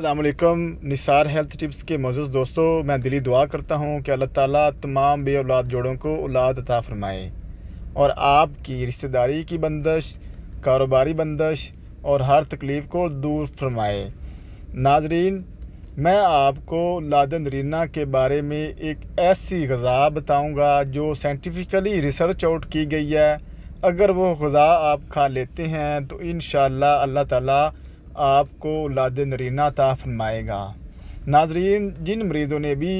अस्सलाम वालेकुम। Nisar health tips के मोअज़्ज़ज़ दोस्तों, मैं दिली दुआ करता हूँ कि अल्लाह ताला तमाम बे औलाद जोड़ों को औलाद अता फरमाए और आपकी रिश्तेदारी की बंदिश, कारोबारी बंदिश और हर तकलीफ़ को दूर फरमाए। नाजरीन, मैं आपको औलाद नरीना के बारे में एक ऐसी ग़ज़ा बताऊँगा जो साइंटिफिकली रिसर्च आउट की गई है। अगर वो ग़ज़ा आप खा लेते हैं तो इंशाअल्लाह अल्लाह ताला आपको औलाद नरीना अता फरमाएगा। नाजरीन, जिन मरीज़ों ने भी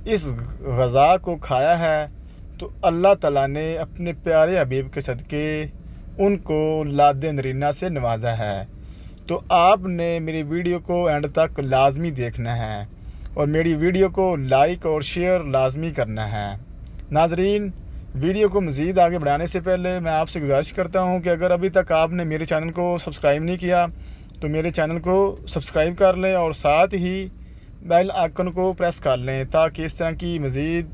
इस ग़ज़ा को खाया है तो अल्लाह ताला ने अपने प्यारे हबीब के सदक़े उनको औलाद नरीना से नवाजा है। तो आपने मेरी वीडियो को एंड तक लाजमी देखना है और मेरी वीडियो को लाइक और शेयर लाजमी करना है। नाजरीन, वीडियो को मज़ीद आगे बढ़ाने से पहले मैं आपसे गुजारिश करता हूं कि अगर अभी तक आपने मेरे चैनल को सब्सक्राइब नहीं किया तो मेरे चैनल को सब्सक्राइब कर लें और साथ ही बेल आइकन को प्रेस कर लें ताकि इस तरह की मज़ीद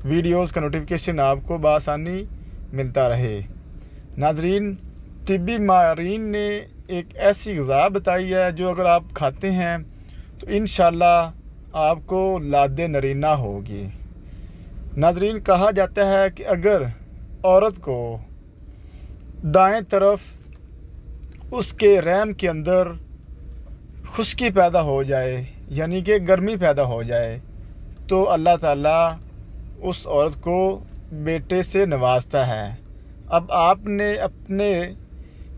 वीडियोस का नोटिफिकेशन आपको बआसानी मिलता रहे। नाजरीन, तिब्बी माहिरीन ने एक ऐसी ग़ज़ा बताई है जो अगर आप खाते हैं तो इंशाअल्लाह आपको औलाद नरीना होगी। नाजरीन, कहा जाता है कि अगर औरत को दाएं तरफ उसके रहम के अंदर खुश्की पैदा हो जाए, यानी कि गर्मी पैदा हो जाए, तो अल्लाह ताला उस औरत को बेटे से नवाजता है। अब आपने अपने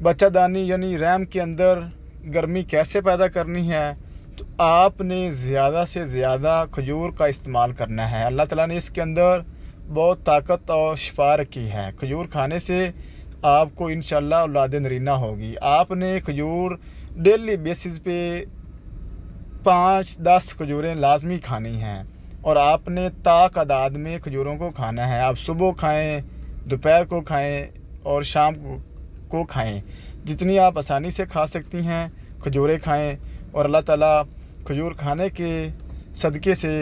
बच्चादानी यानी रहम के अंदर गर्मी कैसे पैदा करनी है, तो आपने ज़्यादा से ज़्यादा खजूर का इस्तेमाल करना है। अल्लाह ताला ने इसके अंदर बहुत ताकत और शिफा रखी है। खजूर खाने से आपको इंशाअल्लाह औलाद नरीना होगी। आपने खजूर डेली बेसिस पे 5-10 खजूरें लाजमी खानी हैं और आपने तादाद में खजूरों को खाना है। आप सुबह खाएं, दोपहर को खाएं और शाम को खाएं। जितनी आप आसानी से खा सकती हैं खजूरें खाएं और अल्लाह ताला खजूर खाने के सदक़े से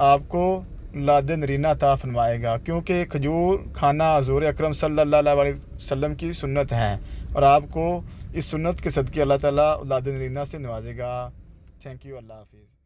आपको औलाद नरीना अता फरमाएगा, क्योंकि खजूर खाना हुज़ूर अकरम सल्लल्लाहु अलैहि वसल्लम की सुन्नत है और आपको इस सुन्नत के सदक़े अल्लाह ताला औलाद नरीना से नवाजेगा। Thank you. अल्लाह हाफ़िज़।